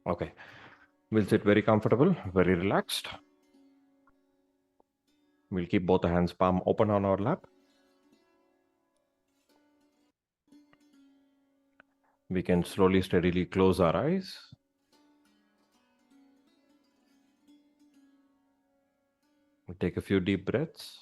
Okay. We'll sit very comfortable, very relaxed. We'll keep both the hands palm open on our lap. We can slowly, steadily close our eyes. We'll take a few deep breaths.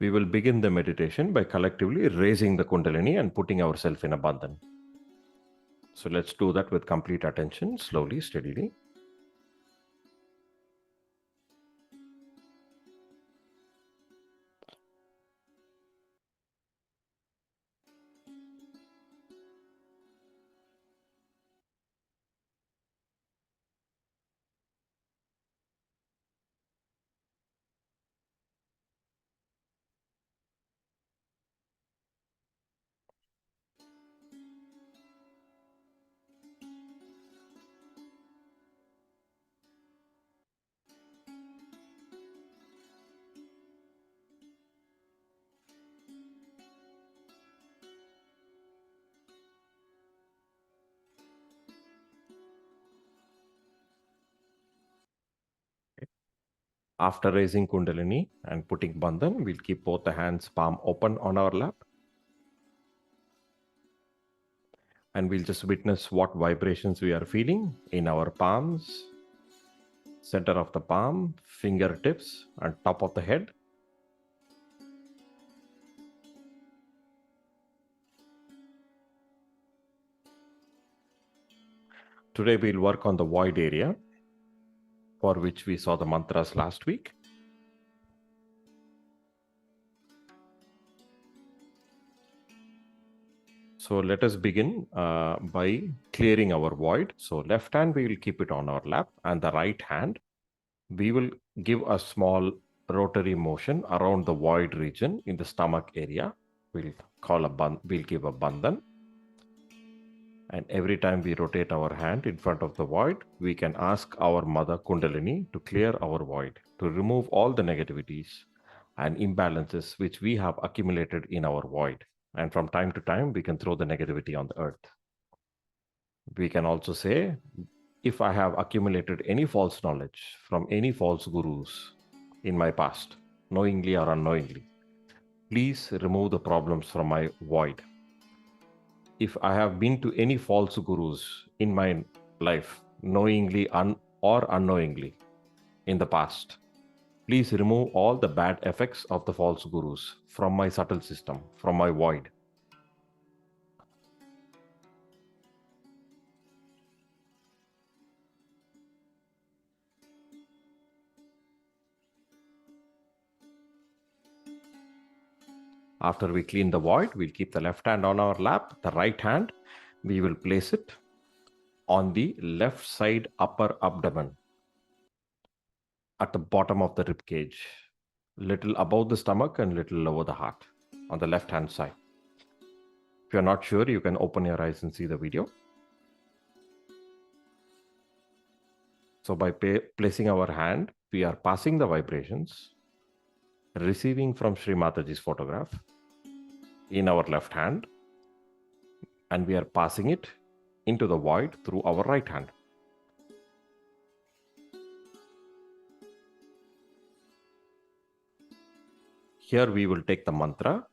We will begin the meditation by collectively raising the Kundalini and putting ourselves in a bandhan. So let's do that with complete attention, slowly, steadily. After raising Kundalini and putting bandhan, we'll keep both the hands palm open on our lap. And we'll just witness what vibrations we are feeling in our palms, center of the palm, fingertips, and top of the head. Today we'll work on the void area, for which we saw the mantras last week. So let us begin by clearing our void. So left hand, we will keep it on our lap, and the right hand, we will give a small rotary motion around the void region in the stomach area. We'll give a bandhan. And every time we rotate our hand in front of the void, we can ask our mother Kundalini to clear our void, to remove all the negativities and imbalances which we have accumulated in our void. And from time to time, we can throw the negativity on the earth. We can also say, if I have accumulated any false knowledge from any false gurus in my past, knowingly or unknowingly, please remove the problems from my void. If I have been to any false gurus in my life, knowingly or unknowingly in the past, please remove all the bad effects of the false gurus from my subtle system, from my void. After we clean the void, we'll keep the left hand on our lap. The right hand, we will place it on the left side upper abdomen at the bottom of the rib cage, little above the stomach and little lower the heart on the left hand side. If you're not sure, you can open your eyes and see the video. So by placing our hand, we are passing the vibrations, receiving from Sri Mataji's photograph in our left hand, and we are passing it into the void through our right hand. Here we will take the mantra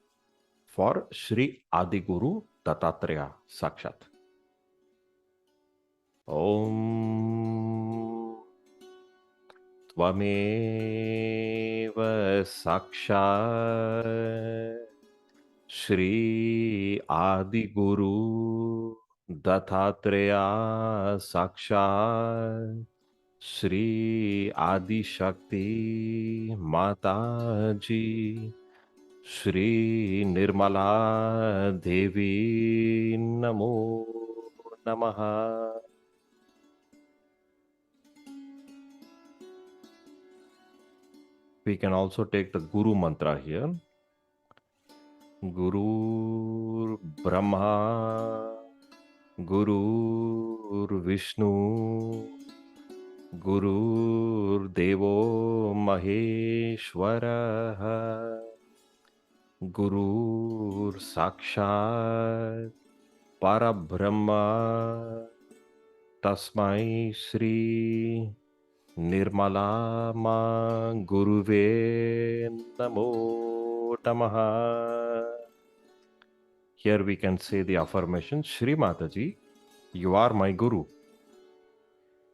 for Sri Adiguru Dattatreya Sakshat. Om Tvameva Sakshat Shri Adiguru Dattatreya Sakshat Shri Adi Shakti Mataji Shri Nirmala Devi Namo Namaha. We can also take the Guru mantra here. Guru Brahma, Guru Vishnu, Gurur Devo Maheshwaraha. Gurur Sakshat Parabrahma. Tasmai Shri Nirmala Ma Guruve Namo Namaha. Here we can say the affirmation, Shri Mataji, you are my Guru.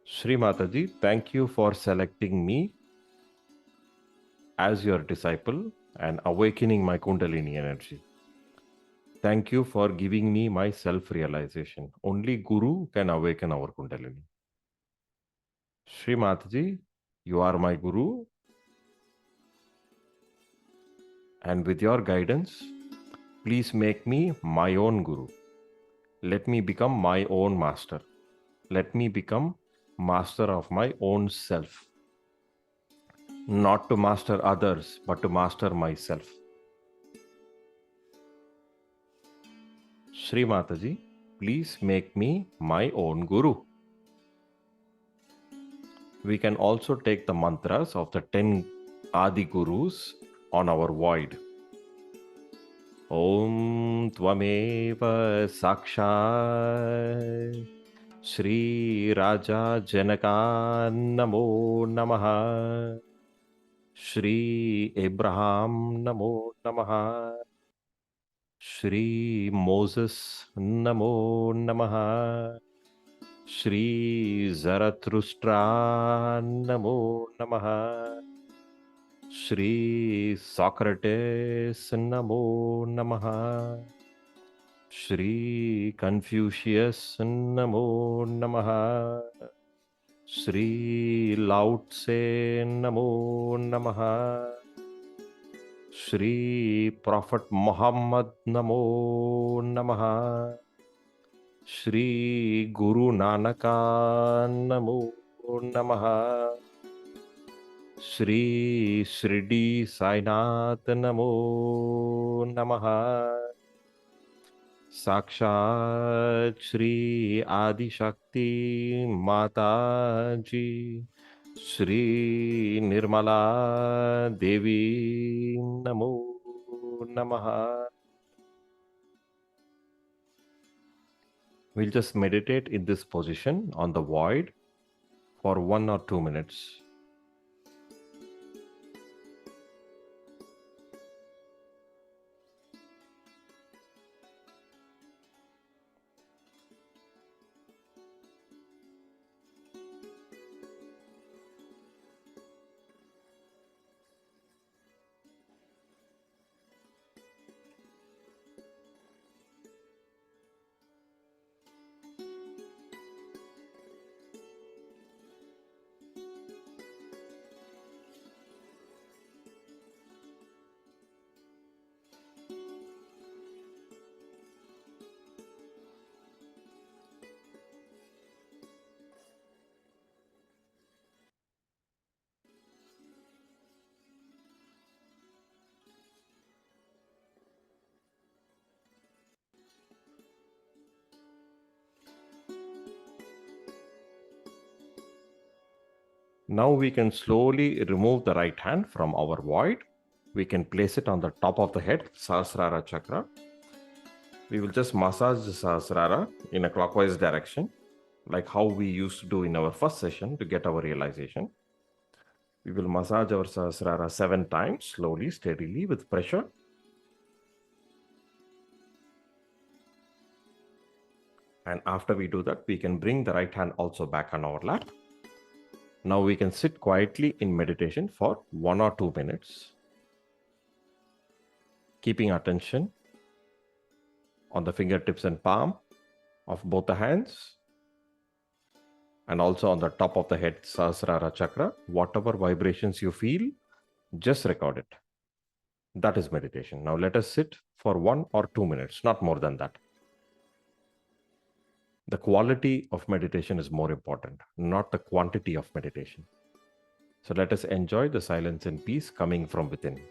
Shri Mataji, thank you for selecting me as your disciple and awakening my Kundalini energy. Thank you for giving me my self-realization. Only Guru can awaken our Kundalini. Shri Mataji, you are my Guru, and with your guidance, please make me my own Guru. Let me become my own master. Let me become master of my own self. Not to master others, but to master myself. Shri Mataji, please make me my own Guru. We can also take the mantras of the 10 Adi Gurus on our void. Om Tvameva Sakshat Shri Raja Janaka Namo Namaha. Shri Abraham Namo Namaha. Shri Moses Namo Namaha. Shri Zarathustra Namo Namaha. Shri Socrates Namo Namaha. Shri Confucius Namo Namaha. Shri Lao Tse Namo Namaha. Shri Prophet Muhammad Namo Namaha. Shri Guru Nanaka Namo Namaha. Shri Shridi Sainath Namo Namaha. Sakshat Shri Adi Shakti Mata Ji Shri Nirmala Devi Namo Namaha. We'll just meditate in this position on the void for 1 or 2 minutes. Now we can slowly remove the right hand from our void. We can place it on the top of the head, Sahasrara chakra. We will just massage the Sahasrara in a clockwise direction, like how we used to do in our first session to get our realization. We will massage our Sahasrara 7 times, slowly, steadily, with pressure. And after we do that, we can bring the right hand also back on our lap. Now we can sit quietly in meditation for 1 or 2 minutes, keeping attention on the fingertips and palm of both the hands, and also on the top of the head, Sahasrara chakra. Whatever vibrations you feel, just record it. That is meditation. Now let us sit for 1 or 2 minutes, not more than that. The quality of meditation is more important, not the quantity of meditation. So let us enjoy the silence and peace coming from within.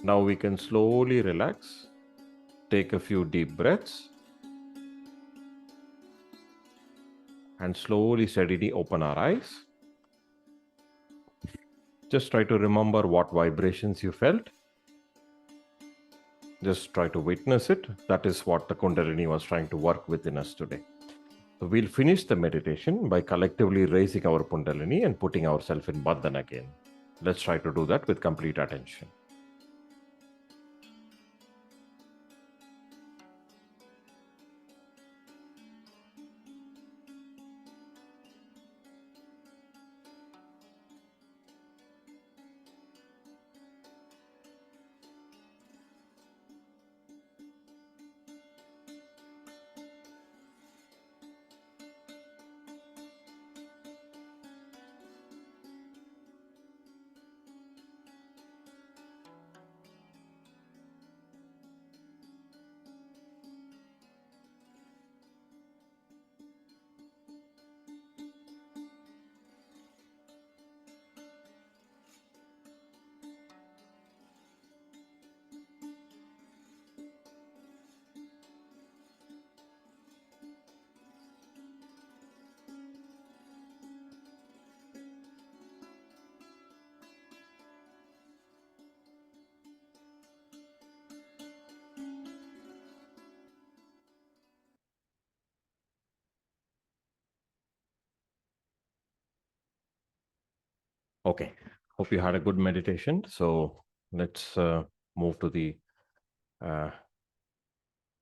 Now we can slowly relax, take a few deep breaths, and slowly, steadily open our eyes. Just try to remember what vibrations you felt. Just try to witness it. That is what the Kundalini was trying to work within us today. So we'll finish the meditation by collectively raising our Kundalini and putting ourselves in Bandhan again. Let's try to do that with complete attention. Okay, hope you had a good meditation. So let's move to the uh,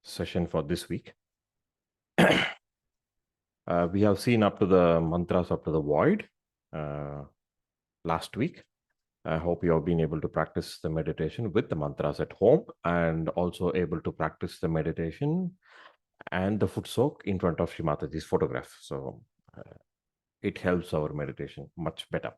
session for this week. We have seen up to the mantras up to the void last week. I hope you have been able to practice the meditation with the mantras at home and also able to practice the meditation and the foot soak in front of Shrimataji's photograph. So it helps our meditation much better.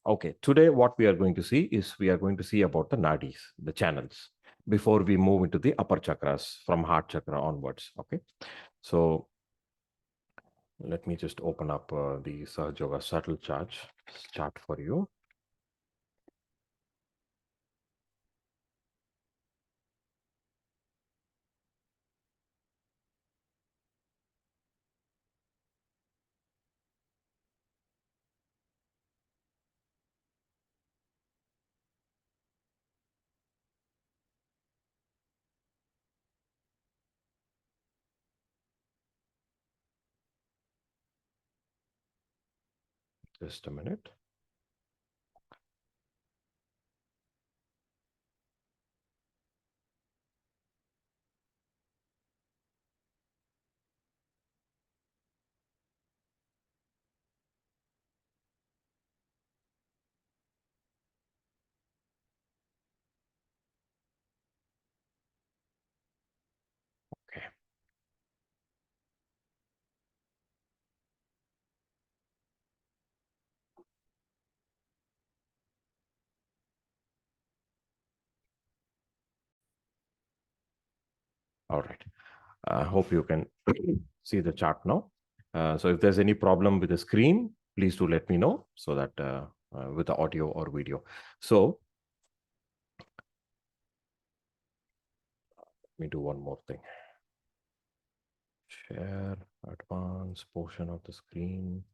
Okay, today what we are going to see is we are going to see about the nadis, the channels, before we move into the upper chakras from heart chakra onwards. Okay, so let me just open up the Sahaja Yoga subtle chart for you. Just a minute. Okay. All right. I hope you can see the chart now. So if there's any problem with the screen, please do let me know so that with the audio or video. So let me do one more thing. Share advanced portion of the screen.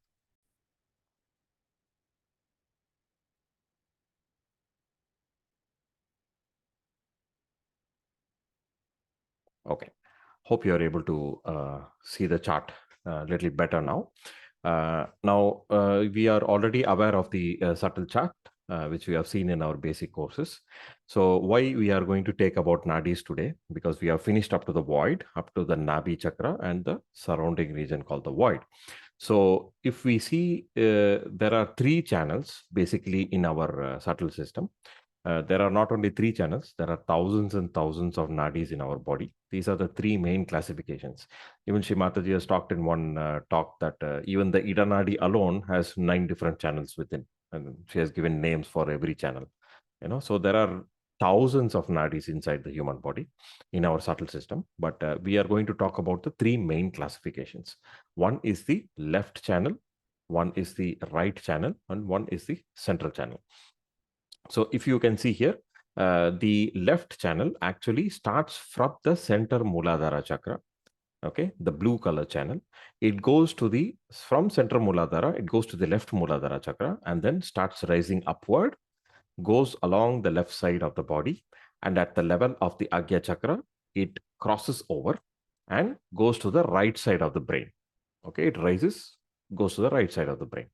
Okay. Hope you are able to see the chart a little better now. We are already aware of the subtle chart, which we have seen in our basic courses. So why we are going to take about nadis today? Because we have finished up to the void, up to the Nabi chakra and the surrounding region called the void. So if we see, there are three channels basically in our subtle system. There are not only three channels, there are thousands and thousands of nadis in our body. These are the three main classifications. Even Shri Mataji has talked in one talk that even the Ida Nadi alone has 9 different channels within. And she has given names for every channel. So there are thousands of nadis inside the human body in our subtle system. But we are going to talk about the three main classifications. One is the left channel, one is the right channel, and one is the central channel. So if you can see here, the left channel actually starts from the center Muladhara chakra. Okay, the blue color channel. It goes to the, from center Muladhara, it goes to the left Muladhara chakra and then starts rising upward, goes along the left side of the body, and at the level of the Agya chakra, it crosses over and goes to the right side of the brain. Okay, it rises, goes to the right side of the brain.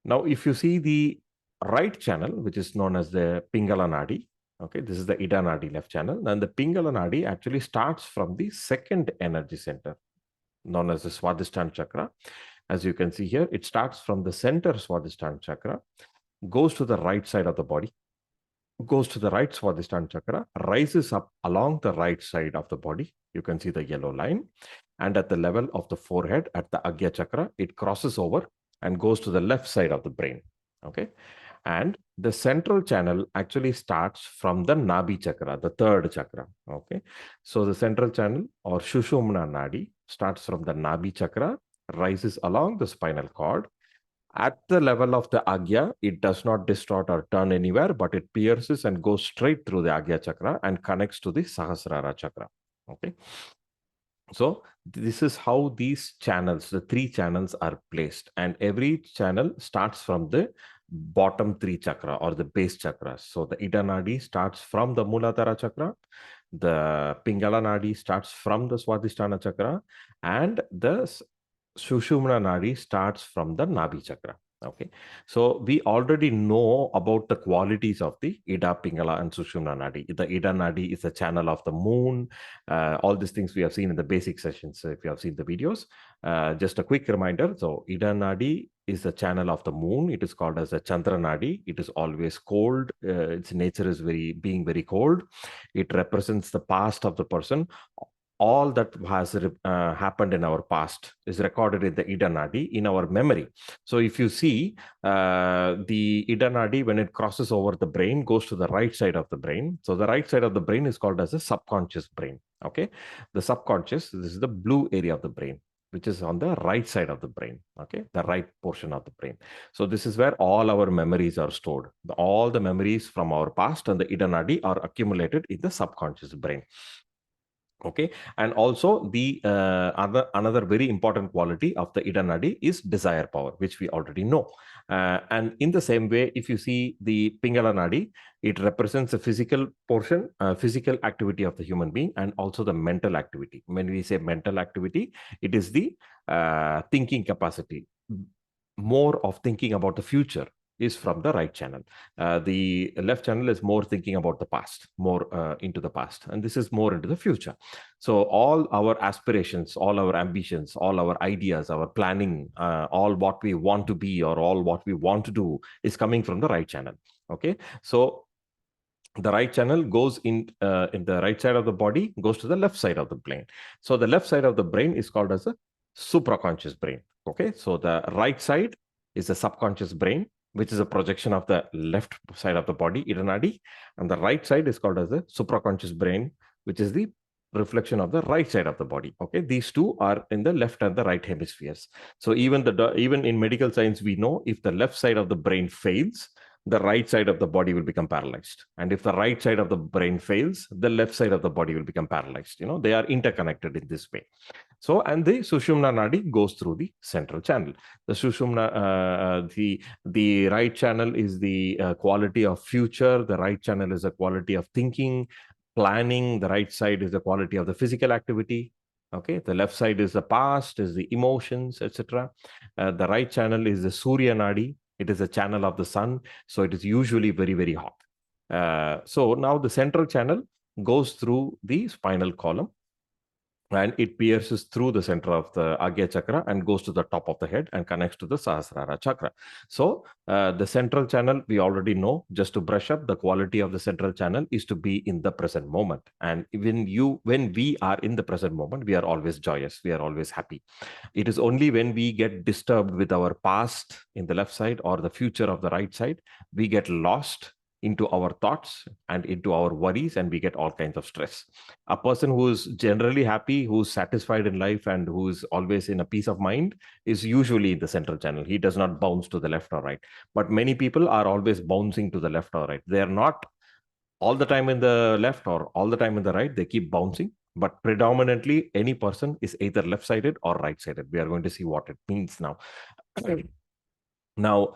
Now, if you see the right channel, which is known as the Pingala Nadi, okay, this is the Ida Nadi left channel, then the Pingala Nadi actually starts from the second energy center, known as the Swadhisthana chakra. As you can see here, it starts from the center Swadhisthana chakra, goes to the right side of the body, goes to the right Swadhisthana chakra, rises up along the right side of the body. You can see the yellow line. And at the level of the forehead, at the Agya chakra, it crosses over and goes to the left side of the brain. Okay. And the central channel actually starts from the Nabi chakra, the third chakra. Okay. So the central channel, or Shushumna Nadi, starts from the Nabi chakra, rises along the spinal cord. At the level of the Agya, it does not distort or turn anywhere, but it pierces and goes straight through the Agya chakra and connects to the Sahasrara chakra. Okay. So this is how these channels, the three channels, are placed, and every channel starts from the bottom three chakra or the base chakras. So the Ida Nadi starts from the Muladhara chakra, the Pingala Nadi starts from the Swadhisthana chakra, and the Sushumna Nadi starts from the Nabi chakra. Okay, so we already know about the qualities of the Ida, Pingala, and Sushumna Nadi. The Ida Nadi is a channel of the moon. All these things we have seen in the basic sessions. If you have seen the videos, just a quick reminder. So Ida Nadi is the channel of the moon. It is called as a Chandra Nadi. It is always cold. Its nature is being very cold. It represents the past of the person. All that has happened in our past is recorded in the Ida Nadi in our memory. So if you see the Ida Nadi, when it crosses over the brain, goes to the right side of the brain. So the right side of the brain is called as the subconscious brain. Okay, the subconscious, this is the blue area of the brain, which is on the right side of the brain. Okay, the right portion of the brain. So this is where all our memories are stored. All the memories from our past and the Ida Nadi are accumulated in the subconscious brain. Okay, and also the another very important quality of the Ida Nadi is desire power, which we already know. And in the same way, if you see the Pingala Nadi, it represents the physical portion, physical activity of the human being, and also the mental activity. When we say mental activity, it is the thinking capacity, more of thinking about the future is from the right channel. The left channel is more thinking about the past, more into the past, and this is more into the future. So all our aspirations, all our ambitions, all our ideas, our planning, all what we want to be or all what we want to do is coming from the right channel. Okay, so the right channel goes in the right side of the body, goes to the left side of the brain. So the left side of the brain is called as a supraconscious brain. Okay, so the right side is the subconscious brain, which is a projection of the left side of the body, Ida Nadi, and the right side is called as the supraconscious brain, which is the reflection of the right side of the body. Okay, these two are in the left and the right hemispheres. So even in medical science, we know if the left side of the brain fails, the right side of the body will become paralyzed. And if the right side of the brain fails, the left side of the body will become paralyzed. You know, they are interconnected in this way. So, and the Sushumna Nadi goes through the central channel. The Sushumna, the right channel is the quality of future. The right channel is a quality of thinking, planning. The right side is the quality of the physical activity. Okay, the left side is the past, is the emotions, etc. The right channel is the Surya Nadi. It is a channel of the sun, so it is usually very, very hot. So now the central channel goes through the spinal column, and it pierces through the center of the Agya chakra and goes to the top of the head and connects to the Sahasrara chakra. So the central channel, we already know. Just to brush up, the quality of the central channel is to be in the present moment. And when we are in the present moment, we are always joyous, we are always happy. It is only when we get disturbed with our past in the left side or the future of the right side, we get lost into our thoughts and into our worries, and we get all kinds of stress. A person who's generally happy, who's satisfied in life, and who's always in a peace of mind is usually in the central channel. He does not bounce to the left or right. But many people are always bouncing to the left or right. They are not all the time in the left or all the time in the right, they keep bouncing. But predominantly, any person is either left sided or right sided. We are going to see what it means now. Now,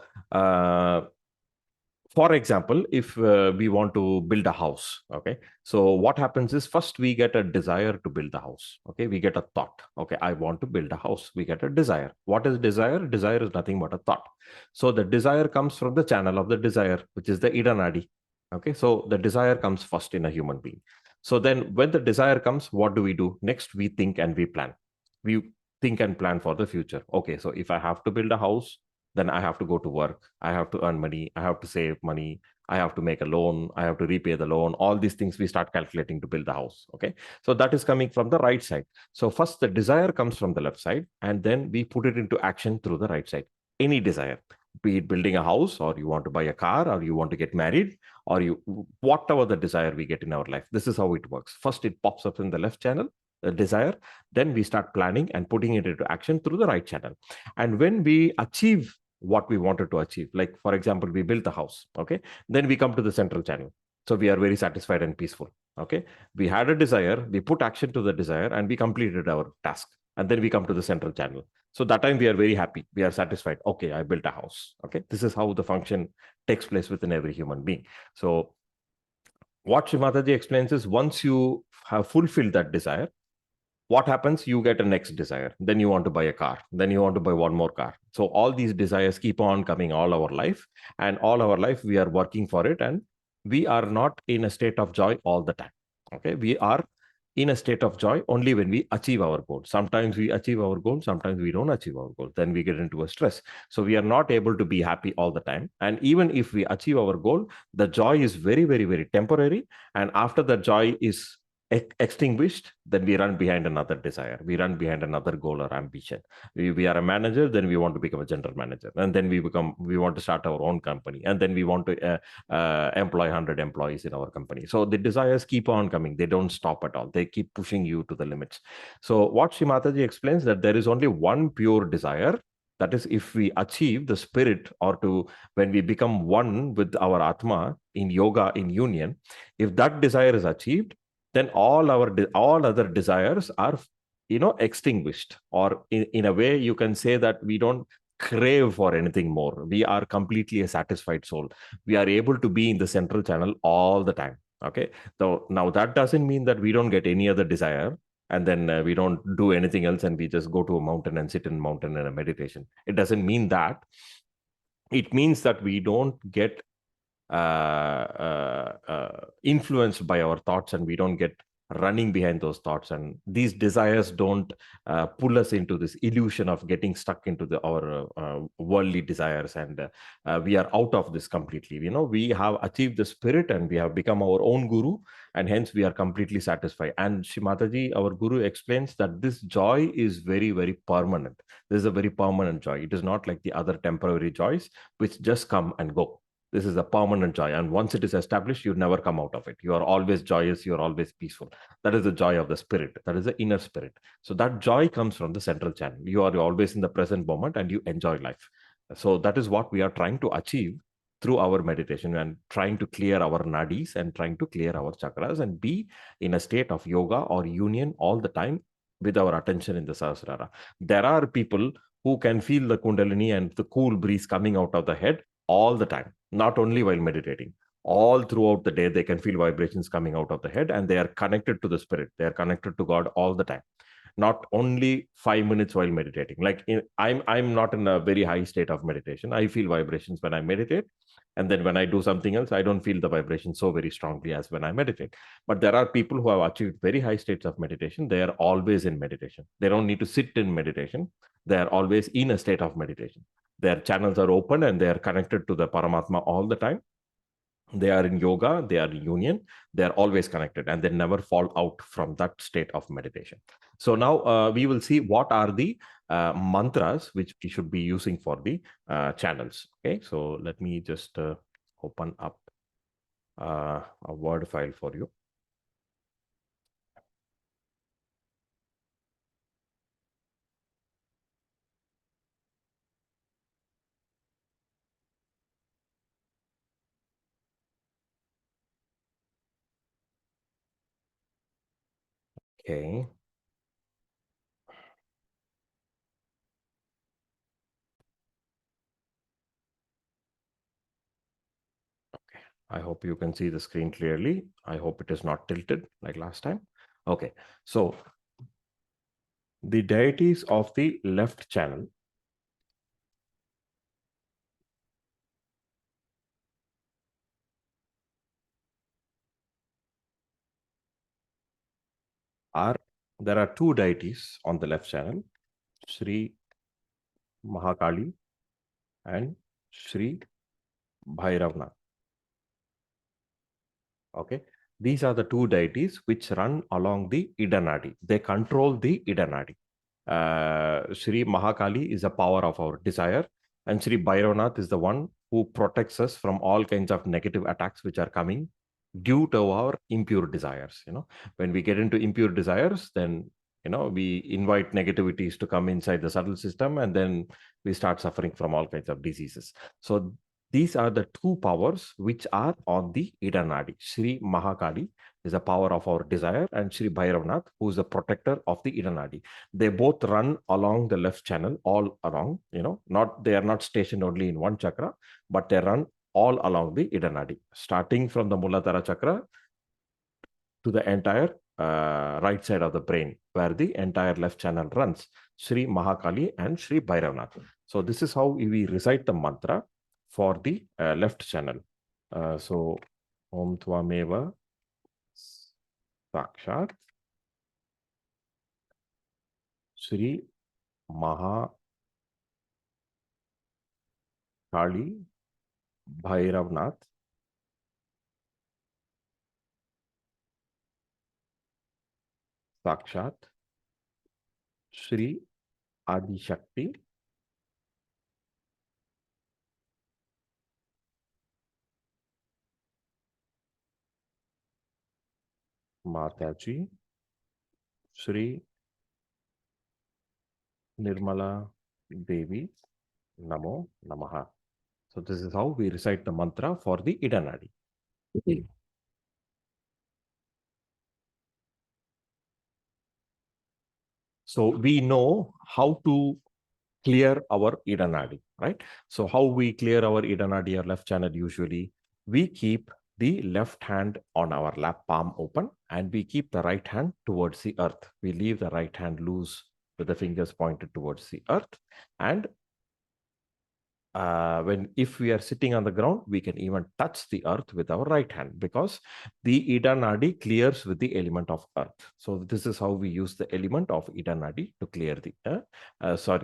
for example, if we want to build a house, okay, so what happens is first we get a desire to build the house. Okay, we get a thought. Okay, I want to build a house. We get a desire. What is desire? Desire is nothing but a thought. So the desire comes from the channel of the desire, which is the Ida Nadi. Okay, so the desire comes first in a human being. So then when the desire comes, what do we do? Next, we think and we plan. We think and plan for the future. Okay, so if I have to build a house, then I have to go to work. I have to earn money. I have to save money. I have to make a loan. I have to repay the loan. All these things we start calculating to build the house. Okay. So that is coming from the right side. So first the desire comes from the left side, and then we put it into action through the right side. Any desire, be it building a house, or you want to buy a car, or you want to get married, or you, whatever the desire we get in our life. This is how it works. First, it pops up in the left channel, the desire. Then we start planning and putting it into action through the right channel. And when we achieve what we wanted to achieve, like for example, we built the house, okay, then we come to the central channel. So we are very satisfied and peaceful. Okay, we had a desire, we put action to the desire, and we completed our task. And then we come to the central channel. So that time we are very happy, we are satisfied. Okay, I built a house. Okay, this is how the function takes place within every human being. So what Shrimataji explains is, once you have fulfilled that desire, what happens? You get a next desire. Then you want to buy a car. Then you want to buy one more car. So all these desires keep on coming all our life. And all our life, we are working for it. And we are not in a state of joy all the time. Okay. We are in a state of joy only when we achieve our goal. Sometimes we achieve our goal. Sometimes we don't achieve our goal. Then we get into a stress. So we are not able to be happy all the time. And even if we achieve our goal, the joy is very, very, very temporary. And after the joy is extinguished, then we run behind another desire. We run behind another goal or ambition. We are a manager, then we want to become a general manager, and then we want to start our own company, and then we want to employ 100 employees in our company. So the desires keep on coming. They don't stop at all. They keep pushing you to the limits. So what Shrimataji explains, that there is only one pure desire. That is, if we achieve the spirit, or to when we become one with our Atma in yoga, in union, if that desire is achieved, then all other desires are, extinguished. Or in a way, you can say that we don't crave for anything more. We are completely a satisfied soul. We are able to be in the central channel all the time. Okay, so now that doesn't mean that we don't get any other desire, and then we don't do anything else, and we just go to a mountain and sit in a mountain in a meditation. It doesn't mean that. It means that we don't get influenced by our thoughts, and we don't get running behind those thoughts, and these desires don't pull us into this illusion of getting stuck into our worldly desires, and we are out of this completely. We have achieved the spirit, and we have become our own guru, and hence we are completely satisfied. And Shrimataji, our guru, explains that this joy is very, very permanent. This is a very permanent joy. It is not like the other temporary joys which just come and go. This is a permanent joy. And once it is established, you never come out of it. You are always joyous. You are always peaceful. That is the joy of the spirit. That is the inner spirit. So that joy comes from the central channel. You are always in the present moment, and you enjoy life. So that is what we are trying to achieve through our meditation, and trying to clear our nadis, and trying to clear our chakras, and be in a state of yoga or union all the time with our attention in the Sahasrara. There are people who can feel the Kundalini and the cool breeze coming out of the head all the time, not only while meditating. All throughout the day, they can feel vibrations coming out of the head, and they are connected to the spirit. They are connected to God all the time, not only 5 minutes while meditating. Like I'm not in a very high state of meditation. I feel vibrations when I meditate, and then when I do something else, I don't feel the vibration so very strongly as when I meditate. But there are people who have achieved very high states of meditation. They are always in meditation. They don't need to sit in meditation. They are always in a state of meditation. Their channels are open, and they are connected to the Paramatma all the time. They are in yoga, they are in union, they are always connected, and they never fall out from that state of meditation. So now we will see what are the mantras which we should be using for the channels. Okay, so let me just open up a Word file for you. Okay. Okay. I hope you can see the screen clearly. I hope it is not tilted like last time. Okay. So the deities of the left channel are, there are two deities on the left channel, Sri Mahakali and Sri Bhairavnath. Okay. These are the two deities which run along the Idanadi. They control the Idanadi. Sri Mahakali is the power of our desire, and Sri Bhairavnath is the one who protects us from all kinds of negative attacks which are coming due to our impure desires. When we get into impure desires, then we invite negativities to come inside the subtle system, and then we start suffering from all kinds of diseases. So these are the two powers which are on the Idanadi. Sri Mahakali is the power of our desire, and Sri Bhairavnath, who is the protector of the Idanadi. They both run along the left channel, all along, they are not stationed only in one chakra, but they run all along the Idanadi, starting from the Muladhara chakra to the entire right side of the brain, where the entire left channel runs, Sri Mahakali and Sri Bhairavnath. So this is how we recite the mantra for the left channel. So, Om Tvameva Sakshat Sri Mahakali Bhairavnath Sakshat Sri Adi Shakti Mataji Sri Nirmala Devi Namo Namaha. So this is how we recite the mantra for the Idanadi. So we know how to clear our Idanadi, right? So how we clear our Idanadi or left channel usually, we keep the left hand on our lap palm open and we keep the right hand towards the earth. We leave the right hand loose with the fingers pointed towards the earth, and if we are sitting on the ground, we can even touch the earth with our right hand, because the Ida Nadi clears with the element of earth. So this is how we use the element of Ida Nadi to clear the,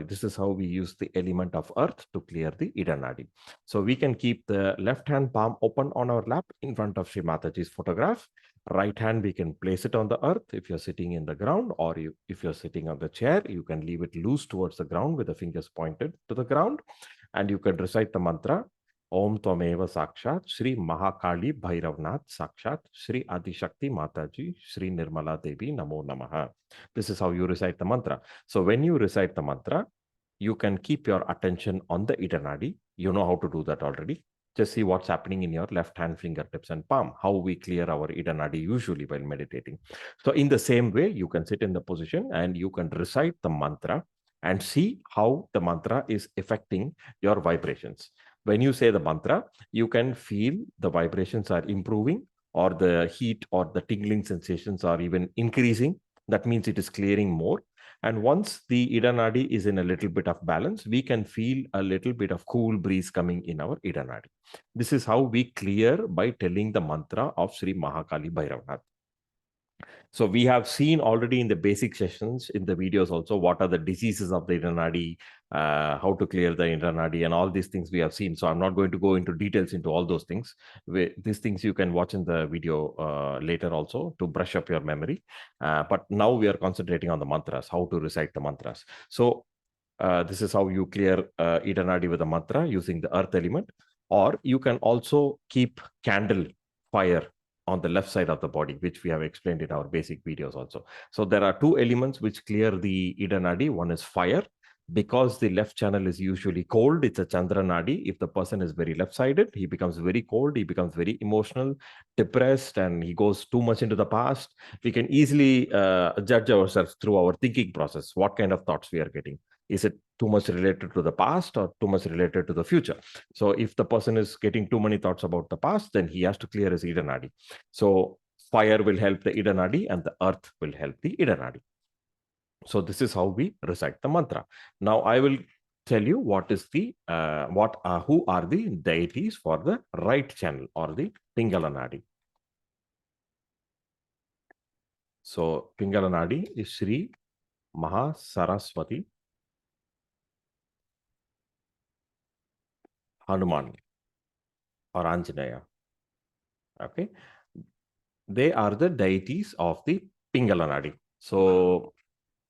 this is how we use the element of earth to clear the Ida Nadi. So we can keep the left hand palm open on our lap in front of Sri Mataji's photograph. Right hand, we can place it on the earth if you're sitting in the ground, or if you're sitting on the chair, you can leave it loose towards the ground with the fingers pointed to the ground. And you can recite the mantra Om Tvameva Sakshat Sri Mahakali Bhairavnath Sakshat Sri Adishakti Mataji Sri Nirmala Devi Namo Namaha. This is how you recite the mantra. So when you recite the mantra, you can keep your attention on the Idanadi. You know how to do that already. Just see what's happening in your left hand, fingertips, and palm, how we clear our Idanadi usually while meditating. So in the same way, you can sit in the position and you can recite the mantra and see how the mantra is affecting your vibrations. When you say the mantra, you can feel the vibrations are improving, or the heat or the tingling sensations are even increasing. That means it is clearing more. And once the Idanadi is in a little bit of balance, we can feel a little bit of cool breeze coming in our Idanadi. This is how we clear by telling the mantra of Sri Mahakali Bhairavnath. So we have seen already in the basic sessions in the videos also what are the diseases of the Idanadi, how to clear the Idanadi, and all these things we have seen. So I'm not going to go into details into all those things. These things you can watch in the video later also to brush up your memory. But now we are concentrating on the mantras, how to recite the mantras. So this is how you clear Idanadi with a mantra using the earth element. Or you can also keep candle fire on the left side of the body, which we have explained in our basic videos also. So there are two elements which clear the Idanadi. One is fire. Because the left channel is usually cold, it's a Chandra Nadi. If the person is very left-sided, he becomes very cold, he becomes very emotional, depressed, and he goes too much into the past. We can easily judge ourselves through our thinking process, what kind of thoughts we are getting. Is it too much related to the past or too much related to the future? So if the person is getting too many thoughts about the past, then he has to clear his Ida Nadi. So fire will help the Ida Nadi and the earth will help the Ida Nadi. So this is how we recite the mantra. Now I will tell you what is the who are the deities for the right channel or the Pingala Nadi. So Pingala Nadi is Sri Maha Saraswati, Hanuman or Anjaneya. Okay, they are the deities of the Pingala Nadi. So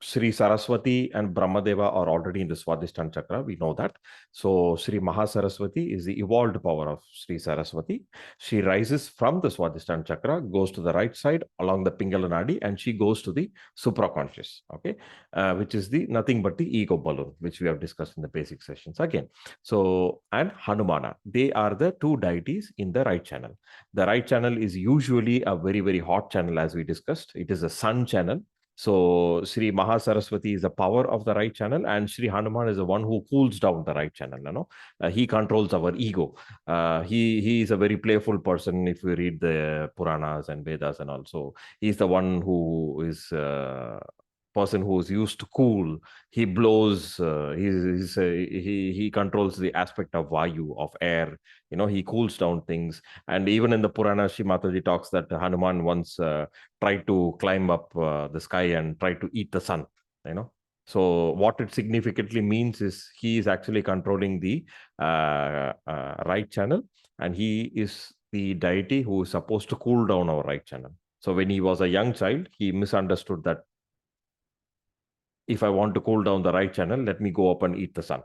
Sri Saraswati and Brahmadeva are already in the Swadhisthana Chakra. We know that. So Sri Mahasaraswati is the evolved power of Sri Saraswati. She rises from the Swadhisthana Chakra, goes to the right side along the Pingala Nadi, and she goes to the supraconscious, okay, which is the nothing but the ego balloon, which we have discussed in the basic sessions again. So, and Hanumana, they are the two deities in the right channel. The right channel is usually a very, very hot channel, as we discussed. It is a sun channel. So Sri Mahasaraswati is the power of the right channel, and Sri Hanuman is the one who cools down the right channel. He controls our ego. He is a very playful person. If we read the Puranas and Vedas, and also he's the one who is person who is used to cool. He blows. He controls the aspect of Vayu, of air. He cools down things. And even in the Purana, Shri Mataji talks that Hanuman once tried to climb up the sky and try to eat the sun. So what it significantly means is he is actually controlling the right channel, and he is the deity who is supposed to cool down our right channel. So when he was a young child, he misunderstood that if I want to cool down the right channel, let me go up and eat the sun.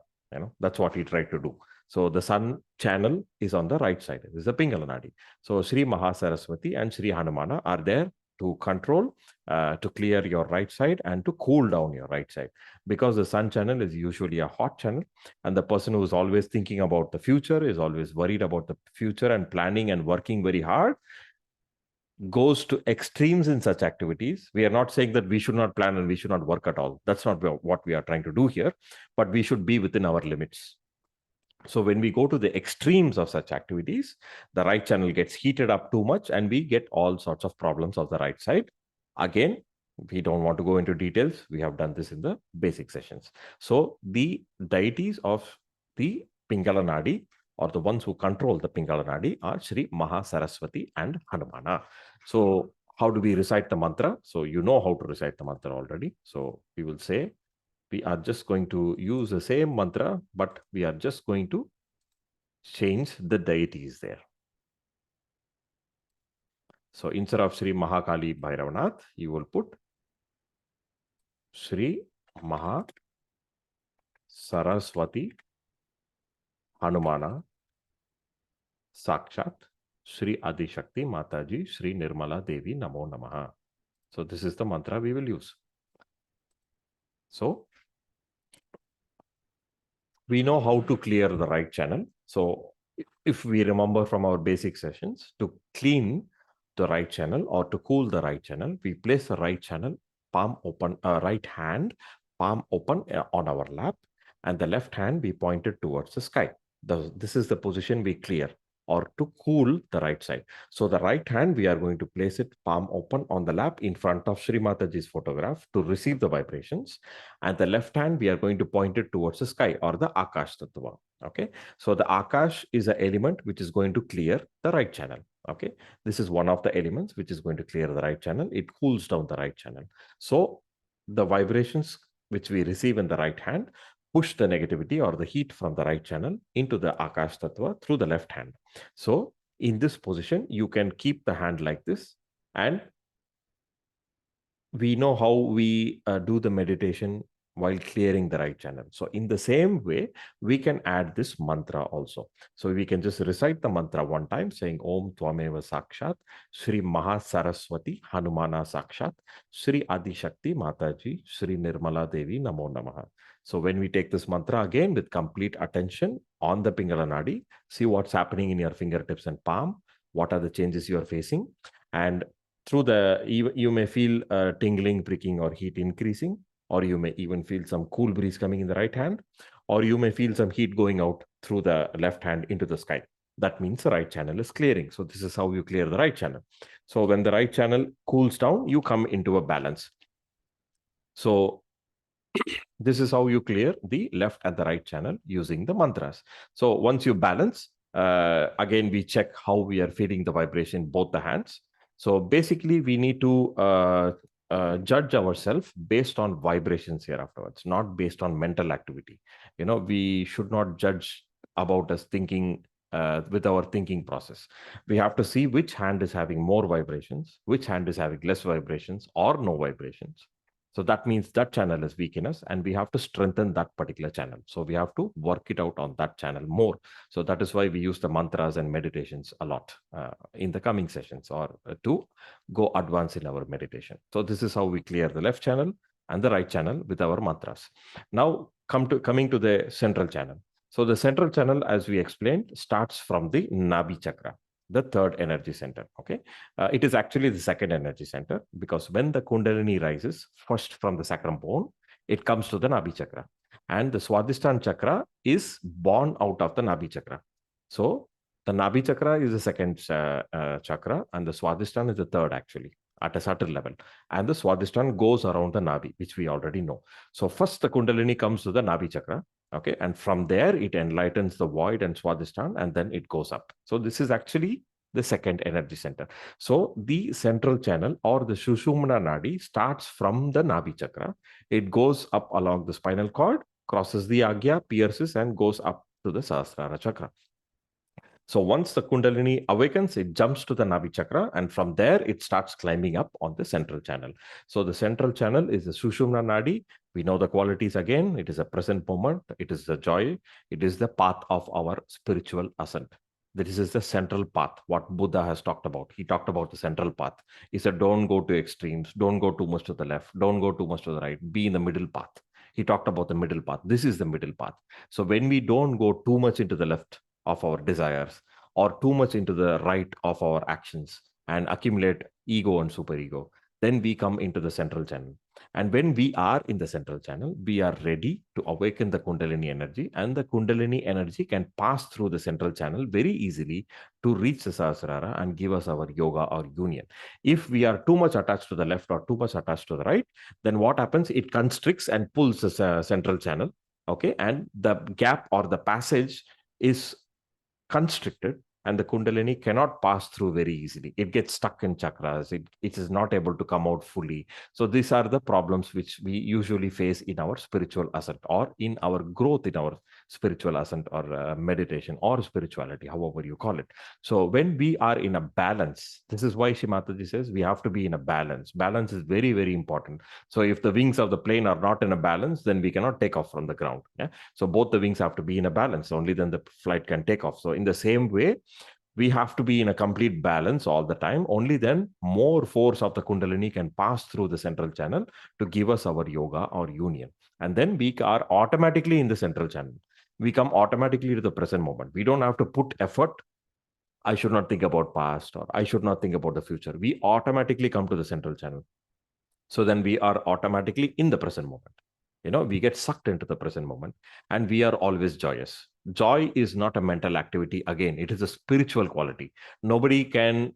That's what he tried to do. So the sun channel is on the right side. This is the Pingala Nadi. So Sri Mahasaraswati and Sri Hanumana are there to control, to clear your right side and to cool down your right side. Because the sun channel is usually a hot channel, and the person who is always thinking about the future, is always worried about the future and planning and working very hard, goes to extremes in such activities. We are not saying that we should not plan and we should not work at all. That's not what we are trying to do here, but we should be within our limits. So when we go to the extremes of such activities, the right channel gets heated up too much and we get all sorts of problems of the right side. Again, we don't want to go into details. We have done this in the basic sessions. So the deities of the Pingala Nadi, or the ones who control the Pingala Nadi, are Sri Mahasaraswati and Hanumana. So how do we recite the mantra? So you know how to recite the mantra already. So we will say, we are just going to use the same mantra, but we are just going to change the deities there. So instead of Sri Mahakali Bhairavanath, you will put Sri Maha Saraswati Hanumana Sakshat Sri Adi Shakti Mataji Sri Nirmala Devi Namo Namaha. So this is the mantra we will use. So we know how to clear the right channel. So if we remember from our basic sessions, to clean the right channel or to cool the right channel, we place the right channel, palm open, right hand, palm open on our lap, and the left hand we pointed towards the sky. This is the position we clear, or to cool the right side. So the right hand, we are going to place it palm open on the lap in front of Sri Mataji's photograph to receive the vibrations. And the left hand, we are going to point it towards the sky, or the Akash Tattva. Okay. So the Akash is an element which is going to clear the right channel. Okay. This is one of the elements which is going to clear the right channel. It cools down the right channel. So the vibrations which we receive in the right hand push the negativity or the heat from the right channel into the Akash Tattva through the left hand. So in this position, you can keep the hand like this, and we know how we do the meditation while clearing the right channel. So in the same way, we can add this mantra also. So we can just recite the mantra one time, saying Om Tvameva Sakshat, Sri Mahasaraswati Hanumana Sakshat, Sri Adi Shakti Mataji, Sri Nirmala Devi Namo Namaha. So when we take this mantra again with complete attention on the Pingala Nadi, see what's happening in your fingertips and palm, what are the changes you are facing, and through the you may feel tingling, pricking, or heat increasing, or you may even feel some cool breeze coming in the right hand, or you may feel some heat going out through the left hand into the sky. That means the right channel is clearing. So this is how you clear the right channel. So when the right channel cools down, you come into a balance. So this is how you clear the left and the right channel using the mantras. So once you balance, again, we check how we are feeding the vibration both the hands. So basically, we need to judge ourselves based on vibrations here afterwards, not based on mental activity. We should not judge about us thinking with our thinking process. We have to see which hand is having more vibrations, which hand is having less vibrations or no vibrations. So that means that channel is weak in us, and we have to strengthen that particular channel. So we have to work it out on that channel more. So that is why we use the mantras and meditations a lot in the coming sessions, or to go advance in our meditation. So this is how we clear the left channel and the right channel with our mantras. Now coming to the central channel. So the central channel, as we explained, starts from the Nabi chakra, the third energy center. Okay. It is actually the second energy center, because when the Kundalini rises first from the sacrum bone, it comes to the Nabhi chakra. And the Swadhisthana chakra is born out of the Nabhi chakra. So the Nabhi chakra is the second chakra, and the Swadhisthana is the third, actually, at a subtle level. And the Swadhisthana goes around the Nabhi, which we already know. So first the Kundalini comes to the Nabhi chakra. Okay. And from there, it enlightens the void and Swadhisthana, and then it goes up. So this is actually the second energy center. So the central channel, or the Sushumna Nadi, starts from the Nabhi chakra. It goes up along the spinal cord, crosses the Agya, pierces, and goes up to the Sahasrara chakra. So once the Kundalini awakens, it jumps to the Nabhi chakra, and from there it starts climbing up on the central channel. So the central channel is the Sushumna Nadi. We know the qualities again. It is a present moment. It is the joy. It is the path of our spiritual ascent. This is the central path, what Buddha has talked about. He talked about the central path. He said, don't go to extremes. Don't go too much to the left. Don't go too much to the right. Be in the middle path. He talked about the middle path. This is the middle path. So when we don't go too much into the left of our desires, or too much into the right of our actions, and accumulate ego and superego, then we come into the central channel. And when we are in the central channel, we are ready to awaken the Kundalini energy, and the Kundalini energy can pass through the central channel very easily to reach the Sahasrara and give us our yoga or union. If we are too much attached to the left or too much attached to the right, then what happens? It constricts and pulls the central channel. Okay. And the gap or the passage is constricted, and the Kundalini cannot pass through very easily. It gets stuck in chakras. It is not able to come out fully. So these are the problems which we usually face in our spiritual ascent, or in our growth in our spiritual ascent, or meditation, or spirituality, however you call it. So when we are in a balance, this is why Shimataji says we have to be in a balance. Balance is very, very important. So if the wings of the plane are not in a balance, then we cannot take off from the ground. Yeah? So both the wings have to be in a balance. Only then the flight can take off. So in the same way, we have to be in a complete balance all the time. Only then more force of the Kundalini can pass through the central channel to give us our yoga or union. And then we are automatically in the central channel. We come automatically to the present moment. We don't have to put effort. I should not think about past, or I should not think about the future. We automatically come to the central channel. So then we are automatically in the present moment. We get sucked into the present moment, and we are always joyous. Joy is not a mental activity. Again, it is a spiritual quality. Nobody can,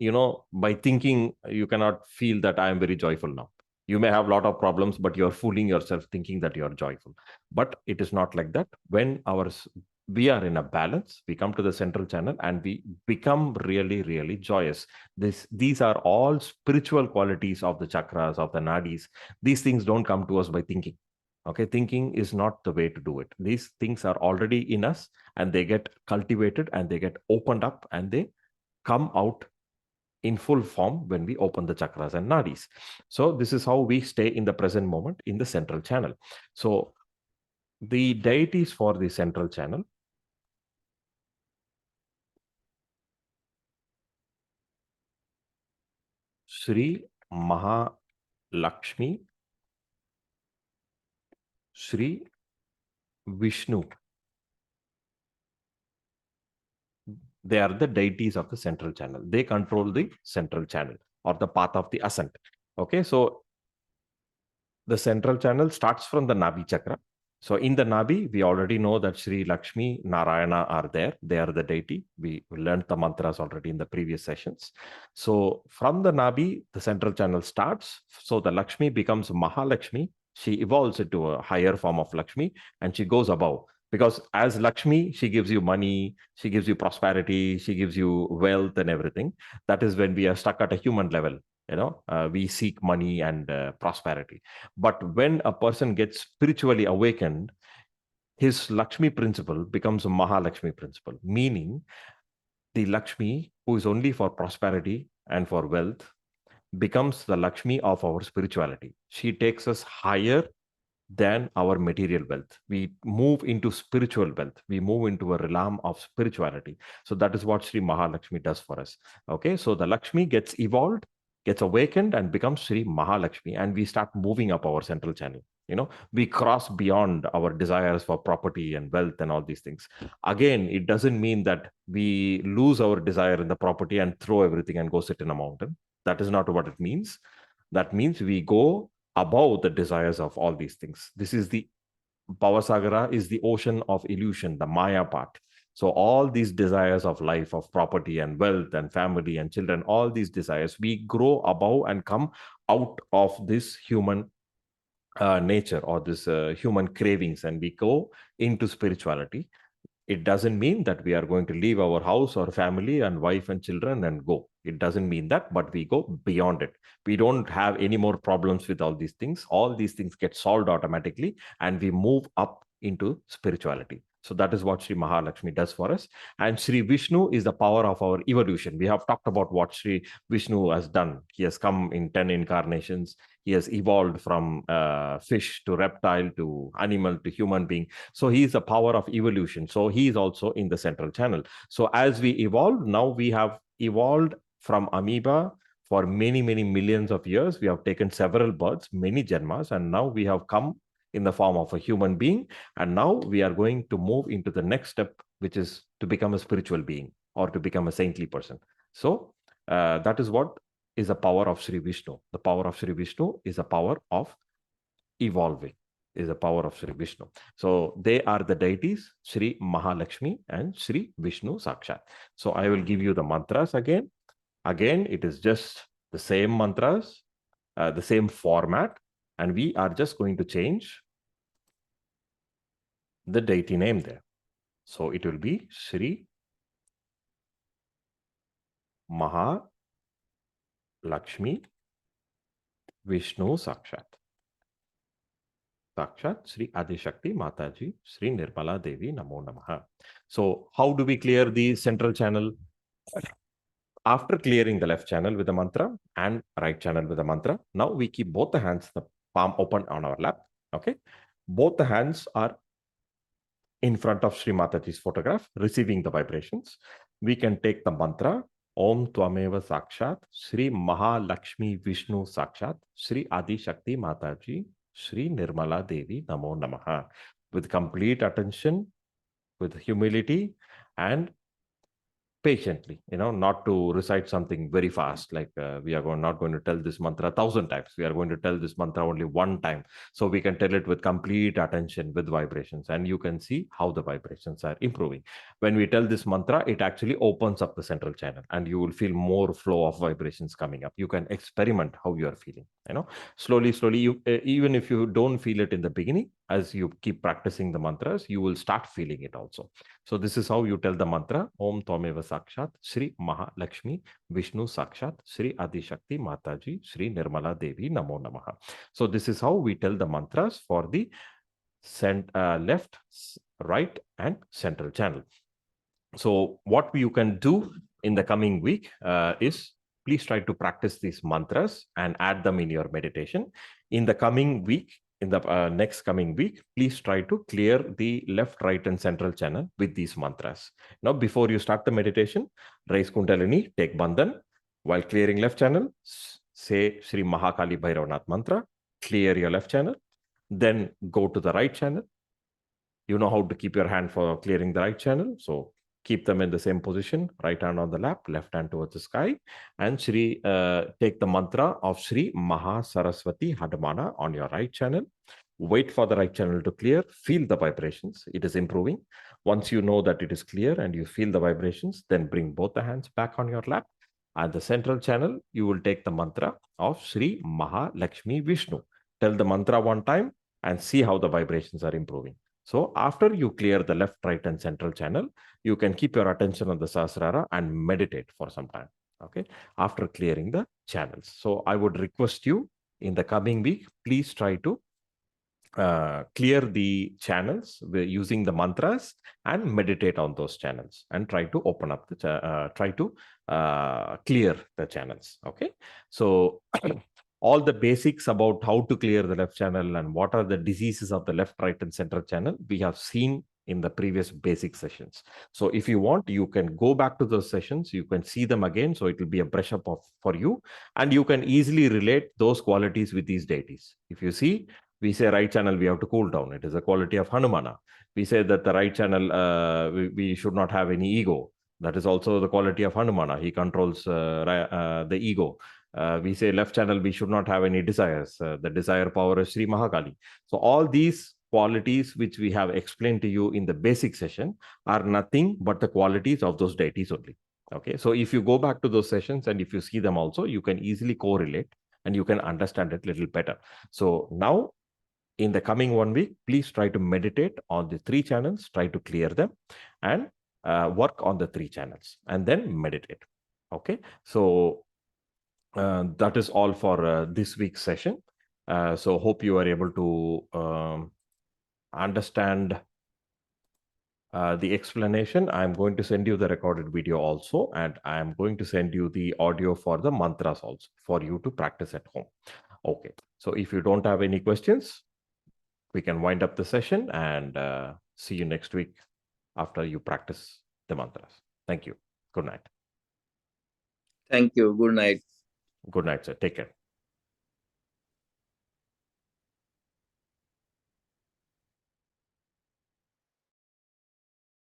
by thinking, you cannot feel that I am very joyful now. You may have a lot of problems, but you're fooling yourself thinking that you're joyful. But it is not like that. When we are in a balance, we come to the central channel, and we become really, really joyous. These are all spiritual qualities of the chakras, of the nadis. These things don't come to us by thinking. Okay, thinking is not the way to do it. These things are already in us, and they get cultivated, and they get opened up, and they come out in full form when we open the chakras and nadis. So this is how we stay in the present moment in the central channel. So the deities for the central channel: Sri Mahalakshmi, Sri Vishnu. They are the deities of the central channel. They control the central channel or the path of the ascent. Okay, so the central channel starts from the Nabi chakra. So in the Nabi, we already know that Sri Lakshmi, Narayana are there. They are the deity. We learned the mantras already in the previous sessions. So from the Nabi, the central channel starts. So the Lakshmi becomes Mahalakshmi. She evolves into a higher form of Lakshmi and she goes above. Because as Lakshmi, she gives you money, she gives you prosperity, she gives you wealth and everything. That is when we are stuck at a human level. We seek money and prosperity. But when a person gets spiritually awakened, his Lakshmi principle becomes a Mahalakshmi principle, meaning the Lakshmi, who is only for prosperity and for wealth, becomes the Lakshmi of our spirituality. She takes us higher than our material wealth. We move into spiritual wealth. We move into a realm of spirituality. So that is what Sri Mahalakshmi does for us. Okay, so the Lakshmi gets evolved, gets awakened, and becomes Sri Mahalakshmi, and we start moving up our central channel. We cross beyond our desires for property and wealth and all these things. Again, it doesn't mean that we lose our desire in the property and throw everything and go sit in a mountain. That is not what it means. That means we go above the desires of all these things. This is the Bhavasagara is the ocean of illusion, the Maya part. So all these desires of life, of property and wealth and family and children, all these desires, we grow above and come out of this human nature or this human cravings, and we go into spirituality. It doesn't mean that we are going to leave our house or family and wife and children and go. It doesn't mean that, but we go beyond it. We don't have any more problems with all these things. All these things get solved automatically, and we move up into spirituality. So that is what Sri Mahalakshmi does for us. And Sri Vishnu is the power of our evolution. We have talked about what Sri Vishnu has done. He has come in 10 incarnations. He has evolved from fish to reptile to animal to human being. So he is the power of evolution. So he is also in the central channel. So as we evolve, now we have evolved from amoeba for many, many millions of years. We have taken several births, many janmas, and now we have come in the form of a human being. And now we are going to move into the next step, which is to become a spiritual being or to become a saintly person. So that is what is the power of Sri Vishnu. The power of Sri Vishnu is a power of evolving, is the power of Sri Vishnu. So they are the deities, Sri Mahalakshmi and Sri Vishnu Sakshat. So I will give you the mantras again. Again, it is just the same mantras, the same format, and we are just going to change the deity name there. So it will be Sri Mahalakshmi Vishnu Sakshat. Sakshat Sri Adishakti Mataji Sri Nirmala Devi Namo Namaha. So how do we clear the central channel? After clearing the left channel with the mantra and right channel with the mantra, now we keep both the hands, the palm open on our lap. Okay. Both the hands are in front of Sri Mataji's photograph, receiving the vibrations. We can take the mantra Om Twameva Sakshat Sri Mahalakshmi Vishnu Sakshat Sri Adi Shakti Mataji Sri Nirmala Devi Namo Namaha, with complete attention, with humility, and patiently, not to recite something very fast, like we are not going to tell this mantra 1,000 times. We are going to tell this mantra only one time. So we can tell it with complete attention, with vibrations, and you can see how the vibrations are improving. When we tell this mantra, it actually opens up the central channel and you will feel more flow of vibrations coming up. You can experiment how you are feeling, slowly, even if you don't feel it in the beginning, as you keep practicing the mantras, you will start feeling it also. So this is how you tell the mantra Om Twameva Sakshat Sri Mahalakshmi Vishnu Sakshat Sri Adishakti Mataji Sri Nirmala Devi Namo Namaha. So this is how we tell the mantras for the left, right, and central channel. So what you can do in the coming week is please try to practice these mantras and add them in your meditation. In the coming week, in the next coming week, please try to clear the left, right, and central channel with these mantras. Now, before you start the meditation, raise Kundalini, take Bandhan. While clearing left channel, say Sri Mahakali Bhairavanath mantra, clear your left channel, then go to the right channel, You know how to keep your hand for clearing the right channel. So keep them in the same position, right hand on the lap, left hand towards the sky. And Shri, take the mantra of Shri Maha Saraswati Hadamana on your right channel. Wait for the right channel to clear. Feel the vibrations. It is improving. Once you know that it is clear and you feel the vibrations, then bring both the hands back on your lap. At the central channel, you will take the mantra of Shri Maha Lakshmi Vishnu. Tell the mantra one time and see how the vibrations are improving. So after you clear the left, right, and central channel, you can keep your attention on the Sahasrara and meditate for some time. Okay, after clearing the channels. So I would request you in the coming week, please try to clear the channels using the mantras and meditate on those channels and try to open up the try to clear the channels. Okay, so all the basics about how to clear the left channel and what are the diseases of the left, right, and center channel we have seen in the previous basic sessions. So if you want, you can go back to those sessions, you can see them again, so it will be a brush up for you, and you can easily relate those qualities with these deities. If you see, we say right channel, we have to cool down. It is a quality of Hanumana. We say that the right channel, we should not have any ego. That is also the quality of Hanumana. He controls the ego. We say left channel, we should not have any desires. The desire power is Sri Mahakali. So all these qualities which we have explained to you in the basic session are nothing but the qualities of those deities only. Okay, so if you go back to those sessions and if you see them also, you can easily correlate and you can understand it a little better. So now in the coming 1 week, please try to meditate on the 3 channels, try to clear them and work on the 3 channels and then meditate. Okay, so that is all for this week's session. So hope you are able to understand the explanation. I'm going to send you the recorded video also, and I'm going to send you the audio for the mantras also for you to practice at home. Okay, so if you don't have any questions, we can wind up the session and see you next week after you practice the mantras. Thank you. Good night. Thank you. Good night. Good night, sir. Take care.